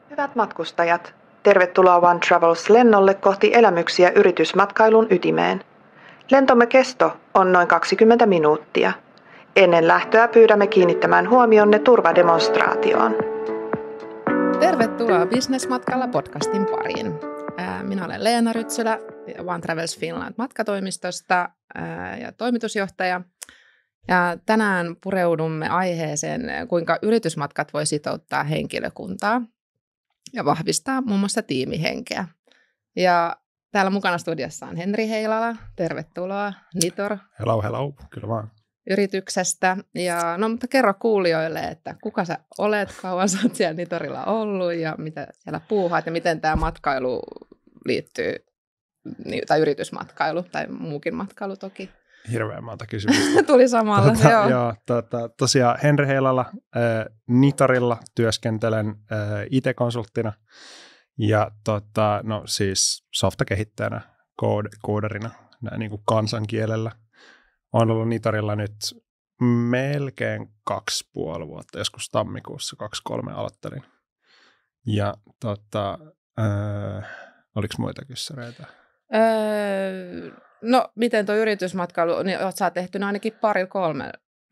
Hyvät matkustajat, tervetuloa One Travels-lennolle kohti elämyksiä yritysmatkailun ytimeen. Lentomme kesto on noin 20 minuuttia. Ennen lähtöä pyydämme kiinnittämään huomionne turvademonstraatioon. Tervetuloa Business-matkalla podcastin pariin. Minä olen Leena Rytsylä One Travels Finland matkatoimistosta ja toimitusjohtaja. Ja tänään pureudumme aiheeseen, kuinka yritysmatkat voi sitouttaa henkilökuntaa ja vahvistaa muun muassa tiimihenkeä. Ja täällä mukana studiossa on Henri Heilala. Tervetuloa. Nitor. Hello, kyllä vaan. Yrityksestä. Ja, mutta kerro kuulijoille, että kuka sä olet, kauan sä oot siellä Nitorilla ollut ja mitä siellä puuhaat ja miten tämä matkailu liittyy, tai yritysmatkailu tai muukin matkailu toki. Hirveän monta kysymystä. Tuli samalla, joo. Tosiaan Henri Heilala, Nitorilla työskentelen IT-konsulttina ja siis softakehittäjänä, koodarina, niin kuin kansankielellä. Olen ollut Nitorilla nyt melkein 2,5 vuotta, joskus tammikuussa 23 aloittelin. Ja oliko muita kyssäreitä? No, miten tuo yritysmatkailu, niin oot sä tehty ainakin 2-3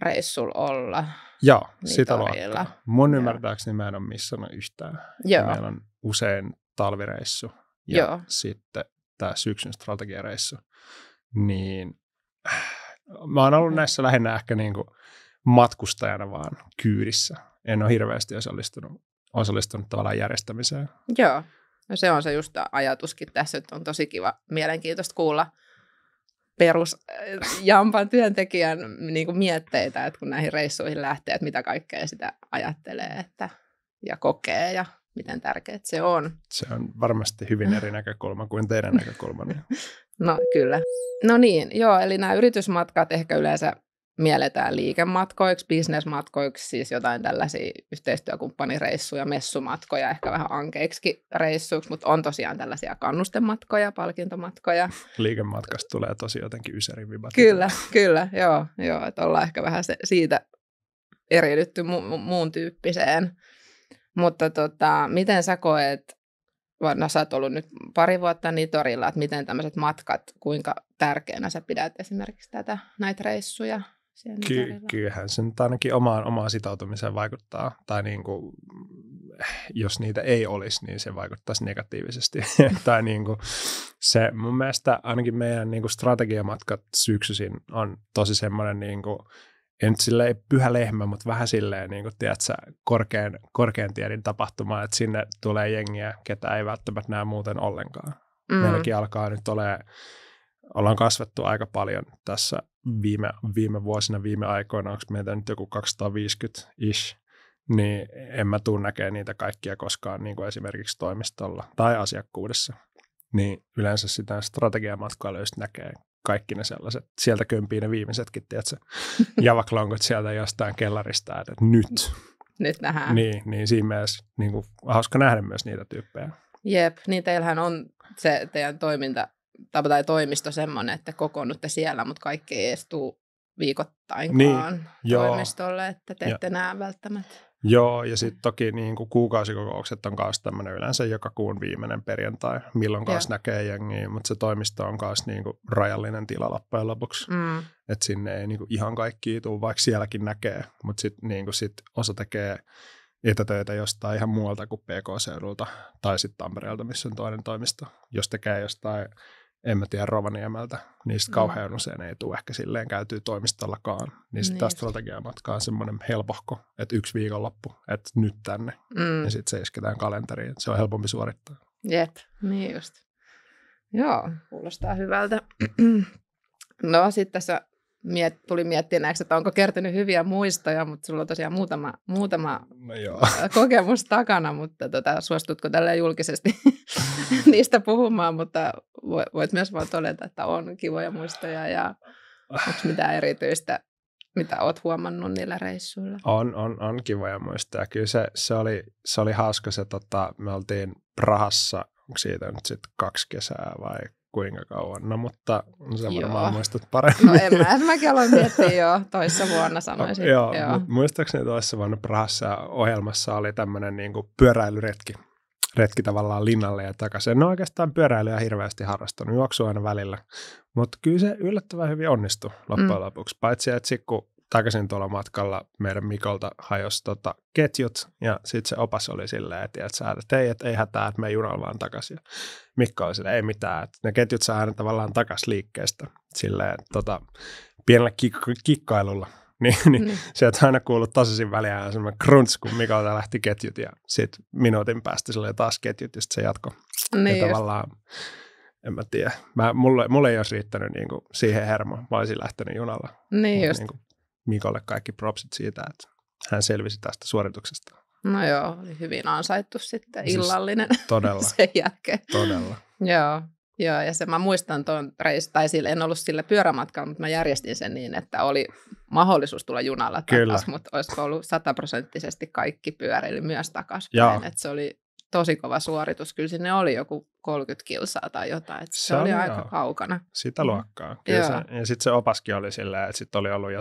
reissulla olla. Joo, Nitorilla. sitä luottaa. Mun ymmärtääkseni mä en ole missannut yhtään. Joo. Meillä on usein talvireissu ja sitten tämä syksyn strategiareissu. Niin mä oon ollut näissä lähinnä ehkä niinku matkustajana vaan kyydissä. En ole hirveästi osallistunut tavallaan järjestämiseen. Joo, no se on se just ajatuskin tässä, että on tosi kiva, mielenkiintoista kuulla perusjampan työntekijän niin kuin mietteitä, että kun näihin reissuihin lähtee, että mitä kaikkea sitä ajattelee ja kokee ja miten tärkeää se on. Se on varmasti hyvin eri näkökulma kuin teidän näkökulmanne. No kyllä. No niin, joo, eli nämä yritysmatkat ehkä yleensä mielletään liikematkoiksi, bisnesmatkoiksi, siis jotain tällaisia yhteistyökumppanireissuja, messumatkoja, ehkä vähän ankeiksi reissuiksi, mutta on tosiaan tällaisia kannustematkoja, palkintomatkoja. Liikematkasta tulee tosi jotenkin ysärin vibat. Kyllä, joo, että ollaan ehkä vähän siitä eriydytty muun tyyppiseen. Mutta miten sä koet, no sä oot ollut nyt 2 vuotta Nitorilla, että miten tämmöiset matkat, kuinka tärkeänä sä pidät esimerkiksi näitä reissuja? Kyllähän se nyt ainakin omaan sitoutumiseen vaikuttaa, tai niin kuin, jos niitä ei olisi, niin se vaikuttaisi negatiivisesti. Tai niin kuin, se mun mielestä ainakin meidän niin kuin strategiamatkat syksyisin on tosi semmoinen, niin kuin, ei nyt silleen pyhä lehmä, mutta vähän silleen, niin kuin, tiedätkö, korkean tiedin tapahtuma, että sinne tulee jengiä, ketä ei välttämättä näe muuten ollenkaan. Meilläkin alkaa nyt ollaan kasvettu aika paljon tässä viime vuosina, viime aikoina, onko meitä nyt joku 250-ish, niin en mä tule näkemään niitä kaikkia koskaan niin kuin esimerkiksi toimistolla tai asiakkuudessa. Niin yleensä sitä strategiamatkailua just näkee kaikki ne sellaiset, sieltä kömpii ne viimeisetkin, tiedätkö, javaklongot sieltä jostain kellarista, että nyt nähdään. Niin siinä mielessä niin kuin, hauska nähdä myös niitä tyyppejä. Jep, niin teillähän on se teidän toiminta, tai toimisto semmoinen, että kokoonnutte siellä, mutta kaikki ei edes tule viikoittainkaan toimistolle, että te ette näe välttämättä. Joo, ja sitten toki niin kuin kuukausikokoukset on myös tämmöinen yleensä joka kuun viimeinen perjantai, milloin kanssa näkee jengiä, mutta se toimisto on myös niin kuin rajallinen tila loppujen lopuksi. Että sinne ei niin kuin ihan kaikki tule, vaikka sielläkin näkee, mutta sitten niin sit osa tekee etätöitä jostain ihan muualta kuin PK-seudulta tai sitten Tampereelta, missä on toinen toimisto. Jos tekee jostain, en mä tiedä, Rovaniemeltä, niin sitten kauhean usein ei tule ehkä silleen käytyy toimistollakaan. Niin sitten taas strategiamatka on semmoinen helpohko, että 1 viikonloppu, että nyt tänne. Ja sitten se isketään kalenteriin, että se on helpompi suorittaa. Jep, niin just. Joo, kuulostaa hyvältä. No sitten tässä tuli miettineeksi, että onko kertynyt hyviä muistoja, mutta sulla on tosiaan muutama kokemus takana, mutta suostutko tällä julkisesti niistä puhumaan, mutta voit myös vaan todeta, että on kivoja muistoja ja onko mitään erityistä, mitä olet huomannut niillä reissuilla? On kivoja muistoja. Kyllä se oli hauska me oltiin Prahassa, onko siitä nyt sitten 2 kesää vai kuinka kauan, no mutta sä varmaan muistat paremmin. No mäkin aloin miettiä jo toissa vuonna sanoisin. Joo. Muistaakseni toissa vuonna Prahassa ohjelmassa oli tämmöinen niin kuin pyöräilyretki. retki tavallaan linnalle ja takaisin. En ole oikeastaan pyöräilyä hirveästi harrastanut, juoksua aina välillä, mutta kyllä se yllättävän hyvin onnistui loppujen lopuksi. Paitsi, että sitten kun takaisin tuolla matkalla meidän Mikolta hajosi ketjut ja sitten se opas oli silleen, että hei, et ei hätää, että me junalla vaan takaisin. Mikko oli silleen, ei mitään, että ne ketjut saa aina tavallaan takaisin liikkeestä silleen pienellä kikkailulla. Niin. Sieltä aina kuului tasaisin väliä semmoinen crunch, kun Mikolta lähti ketjut ja sitten minuutin päästä sille taas ketjut ja sitten se jatkoi. Niin ja tavallaan, en mä tiedä, mulle ei olisi riittänyt niinku siihen hermoon, mä olisin lähtenyt junalla. Niin just. Niinku Mikolle kaikki propsit siitä, että hän selvisi tästä suorituksesta. No joo, oli hyvin ansaittu sitten illallinen todella, sen jälkeen. Todella. Joo, ja se mä muistan tuon reissun, en ollut sillä pyörämatkalla, mutta mä järjestin sen niin, että oli mahdollisuus tulla junalla takaisin, mutta olisiko ollut 100% kaikki pyöräily myös takaisin. Että se oli tosi kova suoritus. Kyllä sinne oli joku 30 kilsaa tai jotain, että se oli aika kaukana. Sitä luokkaa. Ja sitten se opaskin oli silleen, että sitten oli ollut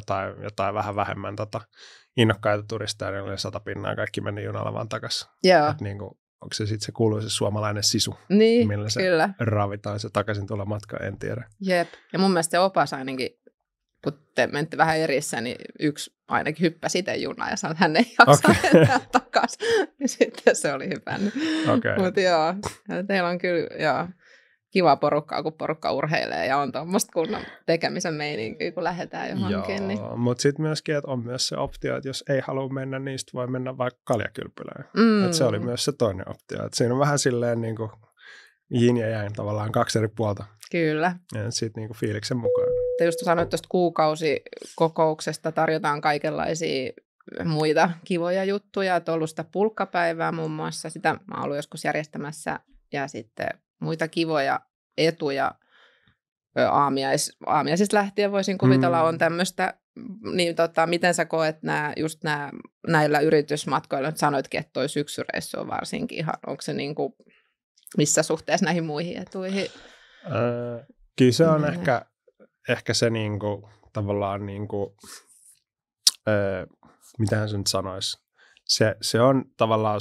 jotain vähän vähemmän innokkaita turisteja, niin oli 100 pinnaa, kaikki meni junalla vaan takaisin. Joo. Niinku, onko se sitten se kuuluisa suomalainen sisu, niin, millä se kyllä. ravitaan se takaisin tulla matka, en tiedä. Jep, ja mun mielestä se opas ainakin, kun te menette vähän erissä, niin yksi ainakin hyppäsi itse junaan ja sanoi, että hän ei jaksa enää takaisin. Ja sitten se oli hypännyt. Mutta joo, teillä on kyllä kiva porukkaa, kun porukka urheilee ja on tuommoista kunnon tekemisen meininkiä, kun lähdetään johonkin. Joo, mutta sitten myöskin, että on myös se optio, että jos ei halua mennä, niin sitten voi mennä vaikka kaljakylpylään. Että se oli myös se toinen optio. Että siinä on vähän silleen niin kuin yin ja yang tavallaan 2 eri puolta. Kyllä. Ja sitten niin kuin fiiliksen mukaan. Te just sanoit tuosta kuukausikokouksesta, tarjotaan kaikenlaisia muita kivoja juttuja. Että on ollut sitä pulkkapäivää muun muassa, sitä mä oon ollut joskus järjestämässä ja sitten muita kivoja etuja aamiaisista lähtien voisin kuvitella on tämmöistä, niin miten sä koet näillä yritysmatkoilla, nyt sanoitkin, että toi syksyreissu on varsinkin ihan, onko se niinku, missä suhteessa näihin muihin etuihin? Kyllä se on ehkä se niinku, tavallaan niinku, mitähän se nyt sanoisi, se on tavallaan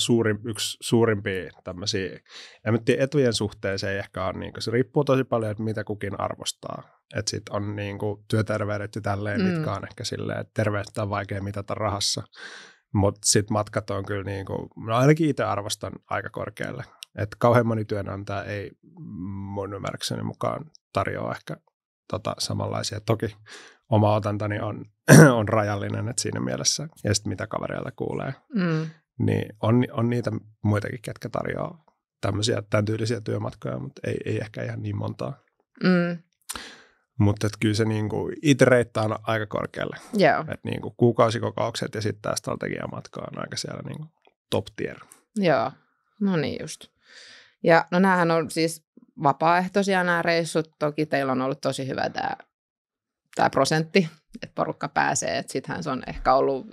yksi suurimpia tämmöisiä, en tiedä, etujen suhteen se ei ehkä ole, niin se riippuu tosi paljon, että mitä kukin arvostaa. Että sitten on niin kuin työterveydet ja tälleen, mitkä on ehkä silleen, että terveyttä on vaikea mitata rahassa. Mutta sitten matkat on kyllä, niin kuin, no ainakin itse arvostan aika korkealle. Että kauhean moni työnantaja ei mun ymmärrykseni mukaan tarjoa ehkä samanlaisia. Toki oma otantani on rajallinen, että siinä mielessä, ja sitten mitä kavereilta kuulee, niin on niitä muitakin, ketkä tarjoaa tämän tyylisiä työmatkoja, mutta ei ehkä ihan niin montaa. Mutta kyllä se niinku, itse reittaa on aika korkealle. Että niinku, kuukausikokoukset ja sitten tämä strategiamatka on aika siellä niinku, top tier. Joo, no niin just. Ja no näähän on siis vapaaehtoisia nämä reissut. Toki teillä on ollut tosi hyvä tämä prosentti, että porukka pääsee. Että sittenhän se on ehkä ollut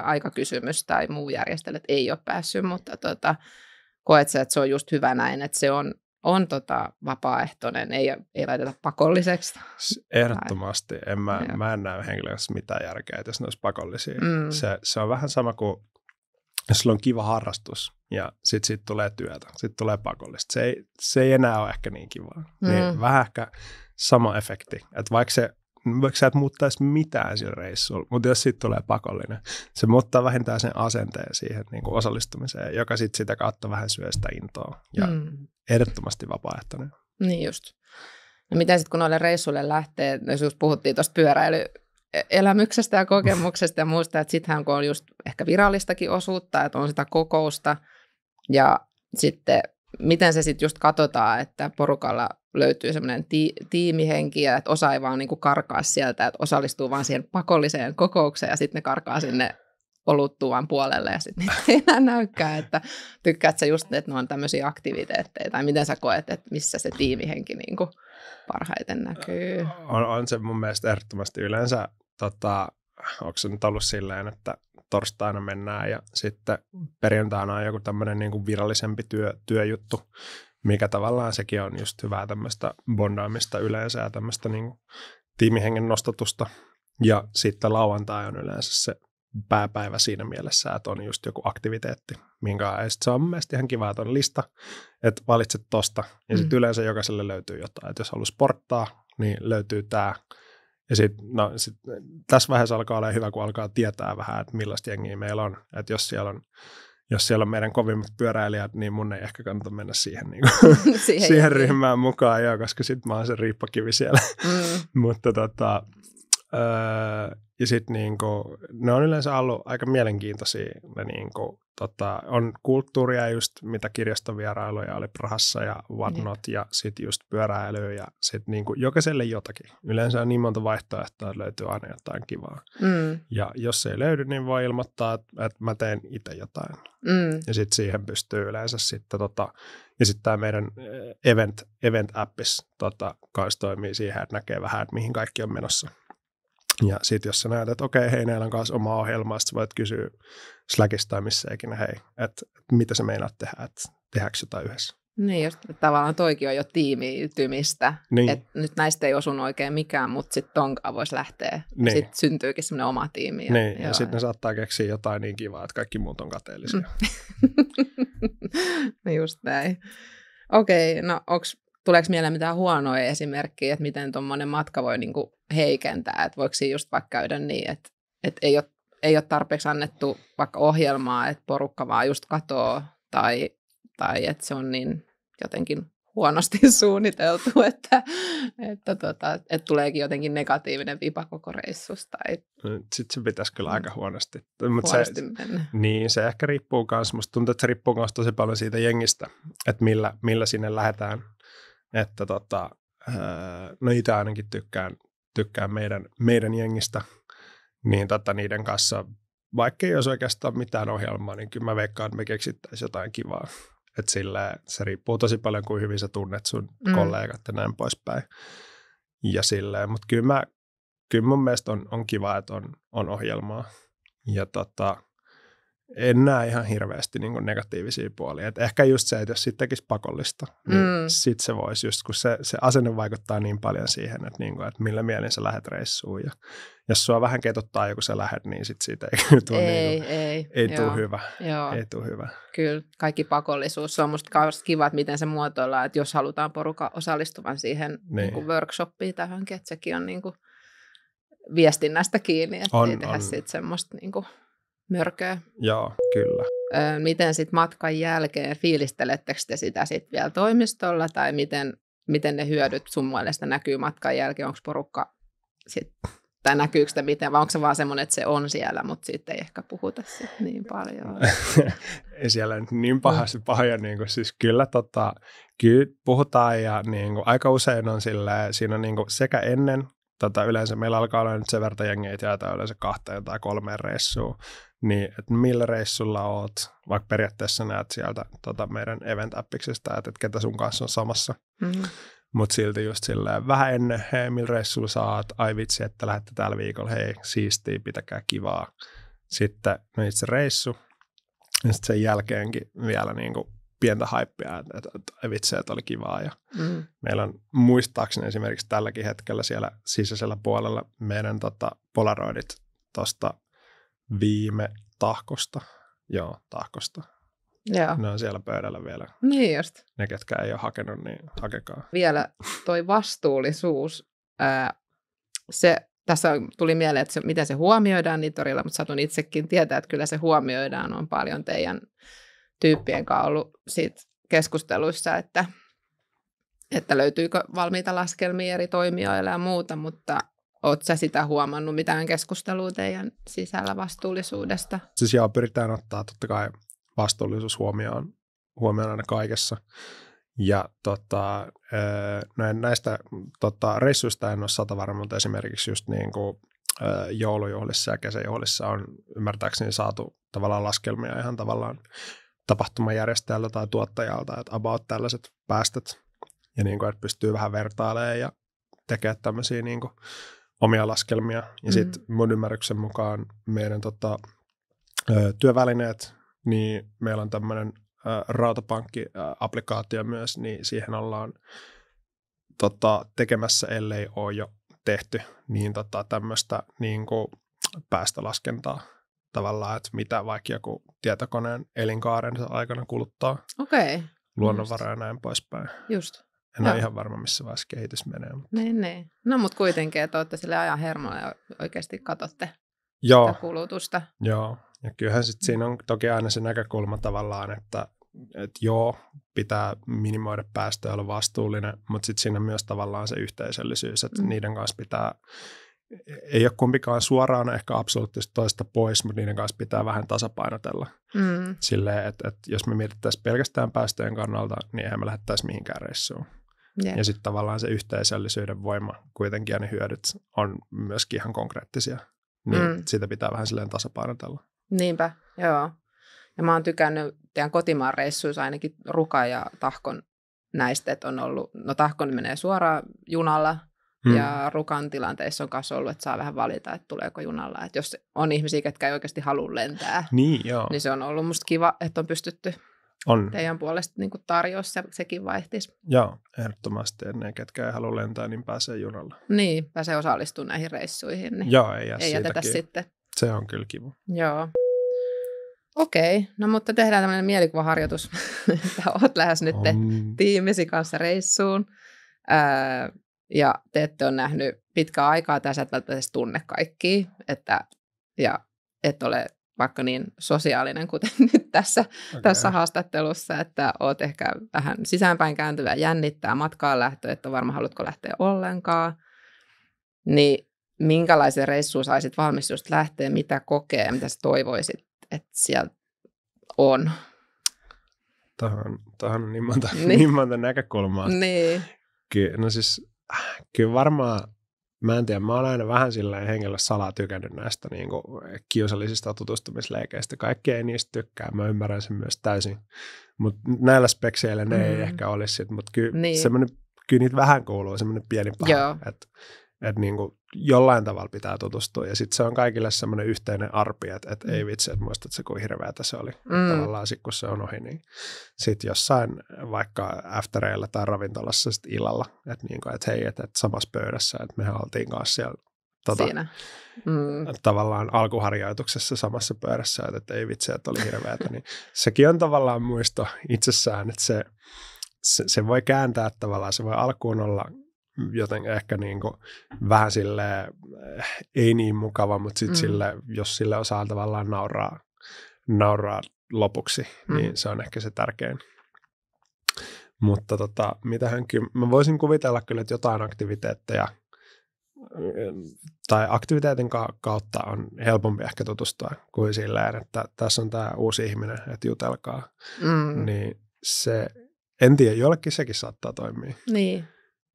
aikakysymys tai muu järjestely, että ei ole päässyt, mutta koet sä, että se on just hyvä näin, että se on vapaaehtoinen, ei laiteta pakolliseksi. Ehdottomasti. Mä en näe henkilössä mitään järkeä, että jos ne olisi pakollisia. Se on vähän sama kuin, jos sulla on kiva harrastus ja sitten siitä tulee työtä, sitten tulee pakollista. Se ei enää ole ehkä niin kivaa. Niin vähän ehkä sama efekti, että vaikka sä et muuttaisi mitään sillä reissulla, mutta jos siitä tulee pakollinen, se muuttaa vähintään sen asenteen siihen niin kuin osallistumiseen, joka sitten sitä kautta vähän syö sitä intoa ja ehdottomasti vapaaehtoinen. Niin just. No miten sitten kun noille reissuille lähtee, jos puhuttiin tuosta pyöräilyelämyksestä ja kokemuksesta ja muusta, että sittenhän kun on just ehkä virallistakin osuutta, että on sitä kokousta ja sitten miten se sitten just katsotaan, että porukalla löytyy semmoinen tiimihenki ja että osa ei vaan niinku karkaa sieltä, että osallistuu vaan siihen pakolliseen kokoukseen ja sitten ne karkaa sinne oluttuvan puolelle ja sitten niitä ei enää näykään, että tykkäät sä just, että ne on tämmöisiä aktiviteetteja tai miten sä koet, että missä se tiimihenki niinku parhaiten näkyy? On se mun mielestä ehdottomasti yleensä, onko se nyt ollut silleen, että torstaina mennään ja sitten perjantaina on joku tämmöinen niin kuin virallisempi työjuttu, mikä tavallaan sekin on just hyvää tämmöistä bondaamista yleensä ja tämmöistä niin kuin tiimihengen nostatusta. Ja sitten lauantai on yleensä se pääpäivä siinä mielessä, että on just joku aktiviteetti, minkä se on mun mielestä ihan kiva, että on lista, että valitset tosta, ja sitten yleensä jokaiselle löytyy jotain, että jos haluaa sporttaa, niin löytyy tämä, ja sitten tässä vaiheessa alkaa olla hyvä, kun alkaa tietää vähän, että millaista jengiä meillä on, että jos siellä on meidän kovimmat pyöräilijät, niin mun ei ehkä kannata mennä siihen, niin kuin, siihen ryhmään mukaan, joo, koska sitten mä oon se riippakivi siellä. Mutta ja sitten niinku, ne on yleensä ollut aika mielenkiintoisia. Ne niinku, on kulttuuria just, mitä kirjastovierailuja oli Prahassa ja whatnot, ja sitten just pyöräilyä, ja sitten niinku, jokaiselle jotakin. Yleensä on niin monta vaihtoehtoa, että löytyy aina jotain kivaa. Ja jos ei löydy, niin voi ilmoittaa, että mä teen itse jotain. Ja sitten siihen pystyy yleensä sitten, ja sitten tämä meidän event-appis kanssa toimii siihen, että näkee vähän, että mihin kaikki on menossa. Ja sitten jos sä näet, että okei, hei, näillä on kanssa oma ohjelma, sitten voit kysyä Slackista tai missä ikinä, hei, että mitä sä meinaat tehdä, että tehdäänkö jotain yhdessä. Niin just, että tavallaan toikin on jo tiimiytymistä, niin. Että nyt näistä ei osunut oikein mikään, mutta sitten tonkaan voisi lähteä. Niin. Sitten syntyykin semmoinen oma tiimi. Ja sitten ne saattaa keksiä jotain niin kivaa, että kaikki muut on kateellisia. No just näin. Okei, no tuleeko mieleen mitään huonoja esimerkkejä, että miten tuommoinen matka voi niinku heikentää? Että voiko siinä just vaikka käydä niin, että ei ole tarpeeksi annettu vaikka ohjelmaa, että porukka vaan just katoo, tai että se on niin jotenkin huonosti suunniteltu, että tuleekin jotenkin negatiivinen vipa koko reissusta. Sitten se pitäisi kyllä aika huonosti. Huonosti mennä. Niin, se ehkä riippuu myös. Musta tuntuu, että se riippuu myös tosi paljon siitä jengistä, että millä sinne lähdetään. Että no itse ainakin tykkään meidän jengistä, niin niiden kanssa, vaikka ei olisi oikeastaan mitään ohjelmaa, niin kyllä mä veikkaan, että me keksittäisiin jotain kivaa. Että se riippuu tosi paljon, kuin hyvin sä tunnet sun kollegat ja näin poispäin. Ja silleen, mutta kyllä mun mielestä on kiva, että on ohjelmaa. Ja en näe ihan hirveästi niin kuin negatiivisia puolia. Et ehkä just se, että jos siitä tekisi pakollista, niin sitten se voisi just, kun se asenne vaikuttaa niin paljon siihen, että, niin kuin, että millä mielin sä lähdet reissuun. Ja jos sua vähän ketuttaa joku sä lähdet, niin sitten siitä ei tule hyvä. Ei tule hyvä. Kyllä, kaikki pakollisuus. Se on musta kiva, että miten se muotoillaan, että jos halutaan porukka osallistuvan siihen niin kuin workshoppiin tähänkin, että sekin on niin kuin viestinnästä kiinni, että ei tehdä siitä semmoista niin kuin mörköä. Joo, kyllä. Miten sitten matkan jälkeen, fiilistelettekö te sitä sitten vielä toimistolla, tai miten ne hyödyt sun mielestä näkyy matkan jälkeen? Onko porukka tai näkyykö sitä miten, vai onko se vaan semmoinen, että se on siellä, mutta siitä ei ehkä puhuta sitten niin paljon? Ei siellä nyt niin pahoja, niin kuin, siis kyllä puhutaan, ja niin kuin, aika usein on silleen, siinä on niin kuin, sekä ennen, yleensä meillä alkaa olla nyt sen verran jengiä, että jaetaan yleensä 2 tai 3 reissua, niin että millä reissulla oot, vaikka periaatteessa näet sieltä meidän event-appiksesta, että ketä sun kanssa on samassa. Mutta silti just silleen vähän ennen, hei, millä reissulla saat, ai vitsi, että lähdette tällä viikolla, hei, siistiä, pitäkää kivaa. Sitten no itse reissu, ja sitten sen jälkeenkin vielä niinku pientä haippia, että vitsi, että oli kivaa. Ja meillä on muistaakseni esimerkiksi tälläkin hetkellä siellä sisäisellä puolella meidän polaroidit tuosta viime tahkosta. Joo, tahkosta. Joo. Ne on siellä pöydällä vielä. Niin just. Ne, ketkä ei ole hakenut, niin hakekaa. Vielä toi vastuullisuus. Tässä tuli mieleen, että miten se huomioidaan Nitorilla, mutta satun itsekin tietää, että kyllä se huomioidaan. On paljon teidän tyyppien kanssa ollut siitä keskusteluissa, että löytyykö valmiita laskelmia eri toimijoille ja muuta, mutta ootko sä sitä huomannut mitään keskustelua teidän sisällä vastuullisuudesta? Siis joo, pyritään ottaa totta kai vastuullisuus huomioon aina kaikessa. Ja näistä reissuista en ole satavarma, mutta esimerkiksi just niin kuin joulujuhlissa ja kesäjuhlissa on ymmärtääkseni saatu tavallaan laskelmia ihan tavallaan tapahtumajärjestäjältä tai tuottajalta, että about tällaiset päästöt, ja niin kuin, että pystyy vähän vertailemaan ja tekemään tämmöisiä niin kuin omia laskelmia. Ja sitten mun ymmärryksen mukaan meidän työvälineet, niin meillä on tämmöinen rautapankki-applikaatio myös, niin siihen ollaan tekemässä, ellei ole jo tehty, niin tämmöistä niin kuin päästölaskentaa. tavallaan, että mitä vaikka joku tietokoneen elinkaarensa aikana kuluttaa. Okei. Luonnonvaroja ja näin poispäin. Just. En ole ihan varma, missä vaiheessa kehitys menee. Mutta... Niin. No, mutta kuitenkin, että olette sille ajan hermolla ja oikeasti katsotte sitä kulutusta. Joo, ja kyllähän sitten siinä on toki aina se näkökulma tavallaan, että joo, pitää minimoida päästöjä, olla vastuullinen, mutta sitten siinä on myös tavallaan se yhteisöllisyys, että niiden kanssa pitää, ei ole kumpikaan suoraan ehkä absoluuttisesti toista pois, mutta niiden kanssa pitää vähän tasapainotella. Silleen, että jos me mietittäisiin pelkästään päästöjen kannalta, niin eihän me lähdettäisi mihinkään reissuun. Yeah. Ja sitten tavallaan se yhteisöllisyyden voima kuitenkin ja ne hyödyt on myöskin ihan konkreettisia. Niin sitä pitää vähän silleen tasapainotella. Niinpä, joo. Ja mä oon tykännyt teidän kotimaan reissuissa ainakin Rukan ja Tahkon näistä, että on ollut, no Tahkon menee suoraan junalla ja Rukan tilanteissa on myös ollut, että saa vähän valita, että tuleeko junalla. Että jos on ihmisiä, ketkä ei oikeasti halua lentää, niin se on ollut musta kiva, että on pystytty teidän puolesta niin tarjoa sekin vaihtisi. Joo, ehdottomasti. Ne, ketkä ei halua lentää, niin pääsee junalla. Niin, pääsee osallistumaan näihin reissuihin. Niin joo, ei jätetä sitten. Se on kyllä kiva. Joo. Okei, no mutta tehdään tämmöinen mielikuvaharjoitus. Olet lähes nyt tiimisi kanssa reissuun. Ja te ette ole nähnyt pitkää aikaa tässä, että välttämättä tunne kaikkia. Ja et ole vaikka niin sosiaalinen, kuten nyt tässä haastattelussa, että oot ehkä vähän sisäänpäin kääntyvä ja jännittää matkaan lähtöä, että varmaan haluatko lähteä ollenkaan. Niin minkälaisen reissuun saisit valmis just lähteä, mitä kokee, mitä sä toivoisit, että siellä on? Tähän on niin monta näkökulmaa. Niin. Kyllä varmaan, mä en tiedä, mä oon aina vähän silleen henkilö salaa tykännyt näistä niin kuin kiusallisista tutustumisleikeistä. Kaikki ei niistä tykkää, mä ymmärrän sen myös täysin. Mutta näillä spekseillä ne ei ehkä olisi, mutta kyllä, kyllä niitä vähän kuuluu semmoinen pieni paha, että niin kuin jollain tavalla pitää tutustua. Ja sitten se on kaikille semmoinen yhteinen arpi, että ei vitsi, että muistat se, kuin hirveätä se oli. Tavallaan sit, kun se on ohi, niin sitten jossain vaikka aftereilla tai ravintolassa sit illalla, että niin kuin, hei, että samassa pöydässä, että mehän oltiin kanssa siellä siinä. Tavallaan alkuharjoituksessa samassa pöydässä, että ei vitsi, että oli hirveätä. Niin sekin on tavallaan muisto itsessään, että se voi kääntää tavallaan, se voi alkuun olla joten ehkä niin kuin vähän silleen, ei niin mukava, mutta sitten jos sille osaa tavallaan nauraa lopuksi, niin se on ehkä se tärkein. Mutta mä voisin kuvitella kyllä, että jotain aktiviteetteja tai aktiviteetin kautta on helpompi ehkä tutustua kuin silleen, että tässä on tämä uusi ihminen, että jutelkaa. Niin se, en tiedä, jollekin sekin saattaa toimia. Niin.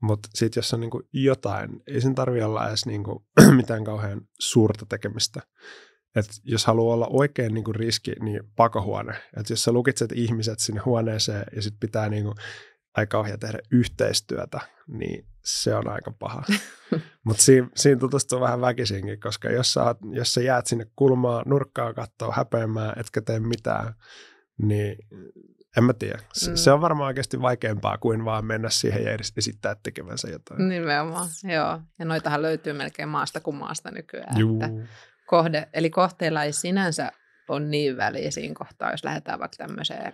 Mutta sitten jos on niinku jotain, ei sen tarvitse olla edes niinku mitään kauhean suurta tekemistä. Että jos haluaa olla oikein niinku riski, niin pakohuone. Että jos sä lukitset ihmiset sinne huoneeseen ja sitten pitää niinku aika kauhean tehdä yhteistyötä, niin se on aika paha. Mutta siinä tutustuu vähän väkisinkin, koska jos sä jäät sinne kulmaan, nurkkaan kattoo, häpeämään, etkä tee mitään, niin en mä tiedä. Se on varmaan oikeasti vaikeampaa kuin vaan mennä siihen ja esittää tekevänsä jotain. Nimenomaan, joo. Ja noitahan löytyy melkein maasta kuin maasta nykyään. Että eli kohteilla ei sinänsä ole niin väliä siinä kohtaa, jos lähdetään vaikka tämmöiseen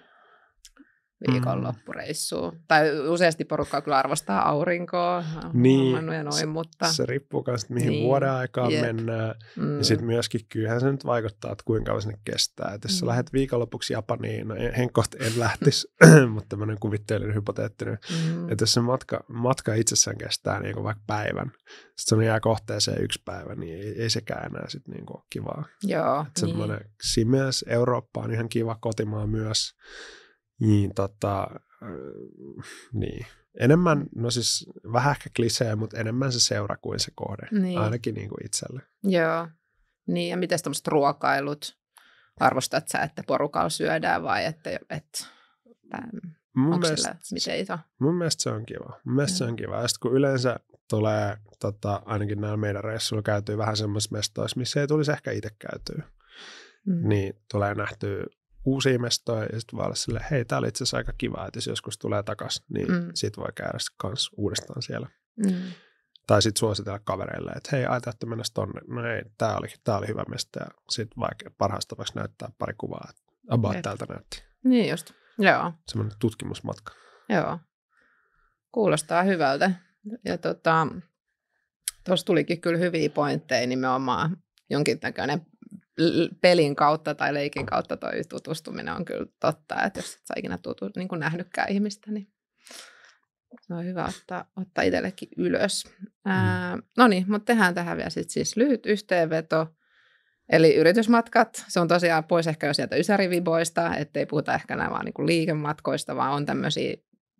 viikonloppureissuun. Tai useasti porukkaa kyllä arvostaa aurinkoa. Niin, ja noin, mutta se riippuu myös, mihin vuoden aikaan mennään. Ja sitten myöskin kyllähän se nyt vaikuttaa, että kuinka kauan sinne kestää. Et jos sä lähdet viikonlopuksi Japaniin, no en lähtisi, mutta tämmöinen kuvitteellinen hypoteettinen. Että jos se matka itsessään kestää niin kuin vaikka päivän, sitten se jää kohteeseen 1 päivä, niin ei sekään enää sitten niin kuin ole kivaa. Joo. Semmoinen myös Eurooppa on ihan kiva, kotimaa myös. Niin. Enemmän, no siis vähän ehkä klisee, mutta enemmän se seura kuin se kohde, ainakin niin kuin itselle. Joo, niin ja miten tämmöiset ruokailut, arvostat sä, että porukalla syödään vai onko sillä miten iso? Mun mielestä se on kiva. Ja sitten kun yleensä tulee, ainakin näillä meidän reissuilla käytyy vähän semmoisissa mestoissa, missä ei tulisi ehkä itse käytyä, niin tulee nähtyä uusia mestoja ja sitten vaan olla silleen, hei, tää oli itse asiassa aika kiva, että jos joskus tulee takaisin, niin sit voi käydä kans uudestaan siellä. Tai sitten suositella kavereille, että hei, ajatellaan mennä tonne. No ei, tää oli hyvä mesta. Ja sitten vaikka parhaassa tapauksessa näyttää pari kuvaa, että about täältä näytti. Niin just, joo. Semmoinen tutkimusmatka. Joo, kuulostaa hyvältä. Ja tuossa tulikin kyllä hyviä pointteja nimenomaan jonkinnäköinen pelin kautta tai leikin kautta toi tutustuminen on kyllä totta, että jos et sä ikinä niin kuin nähnytkään ihmistä, niin se on hyvä ottaa itsellekin ylös. No niin, mutta tehdään tähän vielä sit siis lyhyt yhteenveto. Eli yritysmatkat, se on tosiaan pois ehkä jo sieltä ysäriviboista, ettei puhuta ehkä nämä vaan niin kuin liikematkoista, vaan on tämmöisiä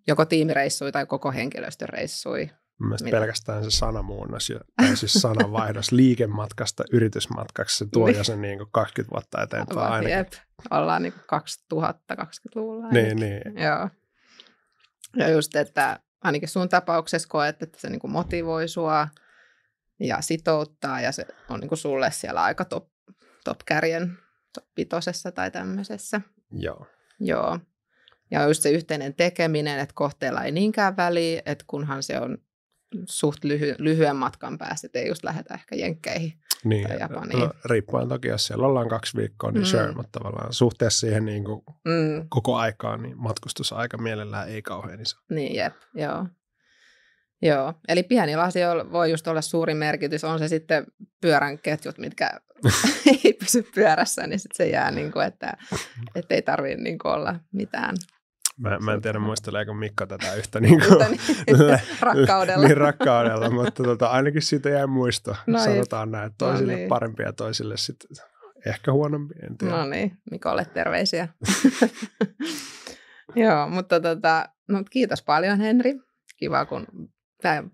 joko tiimireissuja tai koko henkilöstöreissuja. Mielestäni pelkästään se sanamuunnos tai siis sananvaihdos liikematkasta yritysmatkaksi, se tuo jo sen niin kuin 20 vuotta eteenpäin ainakin. Jep, ollaan niin kuin 2020-luvulla. Niin. Joo. Ja just, että ainakin sun tapauksessa koet, että se niin kuin motivoi sua ja sitouttaa ja se on niin kuin sulle siellä aika top kärjen, top 5 tai tämmöisessä. Joo. Ja just se yhteinen tekeminen, että kohteella ei niinkään väliä, että kunhan se on suht lyhyen matkan päästä, että ei just lähdetä ehkä jenkkeihin tai Japaniin. No, riippuen toki, jos siellä ollaan 2 viikkoa, niin sure, mutta tavallaan suhteessa siihen niin kuin koko aikaan, niin matkustusaika mielellään ei kauhean iso. Niin, jep, joo. Eli pienillä asioilla voi just olla suuri merkitys, on se sitten pyörän ketjut, mitkä ei pysy pyörässä, niin sitten se jää, niin kuin, että ei tarvitse niin kuin olla mitään. Mä en tiedä, muisteleeko Mikko tätä yhtä niin kuin rakkaudella. Niin rakkaudella, mutta ainakin siitä jäi muisto. No sanotaan näin, että toisille parempia ja toisille sitten ehkä huonompia, en tiedä. No niin, Mikolle terveisiä. Joo, mutta no, kiitos paljon Henri. Kiva, kun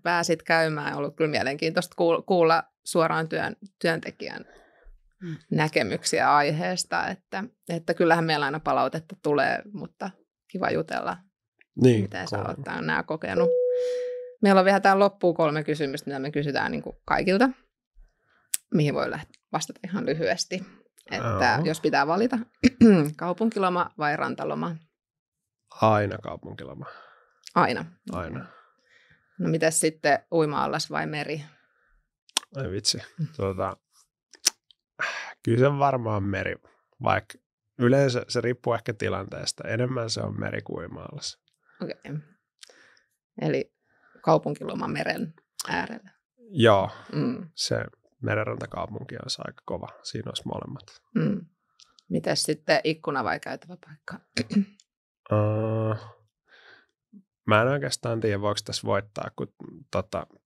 pääsit käymään. On ollut kyllä mielenkiintoista kuulla suoraan työntekijän näkemyksiä aiheesta, että kyllähän meillä aina palautetta tulee, mutta kiva jutella, miten sä oot nämä kokenut. Meillä on vielä tähän loppuun 3 kysymystä, mitä me kysytään niin kuin kaikilta, mihin voi vastata ihan lyhyesti. Että jos pitää valita, kaupunkiloma vai rantaloma? Aina kaupunkiloma. Aina. No mitäs sitten uima-allas vai meri? Ai vitsi. Kyllä se varmaan meri, vaikka yleensä se riippuu ehkä tilanteesta. Enemmän se on meri kuin uima-allas. Okei. Eli kaupunkiloma meren äärellä. Joo, se merenrantakaupunki olisi aika kova. Siinä olisi molemmat. Mitäs sitten ikkuna vai käytävä paikka? Mä en oikeastaan tiedä, voiko tässä voittaa kuin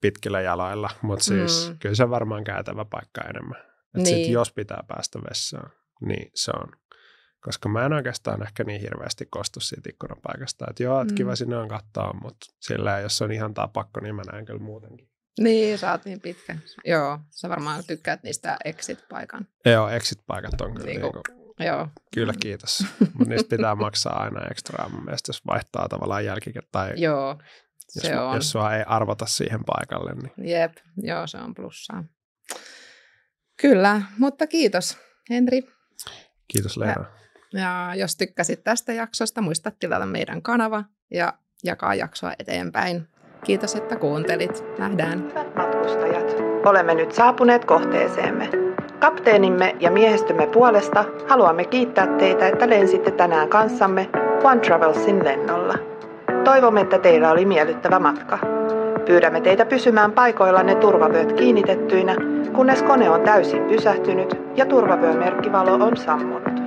pitkillä jaloilla, mutta siis kyllä se varmaan käytävä paikka enemmän. Niin. Sitten jos pitää päästä vessaan, niin se on. Koska mä en oikeastaan ehkä niin hirveästi kostu siitä ikkunapaikasta. Että joo, että kiva sinne on katsoa, mutta sillä jos on ihan pakko, niin mä näen kyllä muutenkin. Niin, sä oot niin pitkä. Joo, sä varmaan tykkäät niistä exit-paikan. Joo, exit-paikat on kyllä joo. Kyllä, kiitos. Mutta niistä pitää maksaa aina ekstraa mun mielestä, jos vaihtaa tavallaan jälkikäteen. Tai joo, se on. Jos sua ei arvota siihen paikalle. Niin. Jep, joo, se on plussaa. Kyllä, mutta kiitos Henri. Kiitos Leena. Ja jos tykkäsit tästä jaksosta, muista tilata meidän kanava ja jakaa jaksoa eteenpäin. Kiitos, että kuuntelit. Nähdään. Hyvät matkustajat, olemme nyt saapuneet kohteeseemme. Kapteenimme ja miehistömme puolesta haluamme kiittää teitä, että lensitte tänään kanssamme One Travelsin lennolla. Toivomme, että teillä oli miellyttävä matka. Pyydämme teitä pysymään paikoillanne turvavyöt kiinnitettyinä, kunnes kone on täysin pysähtynyt ja turvavyömerkkivalo on sammunut.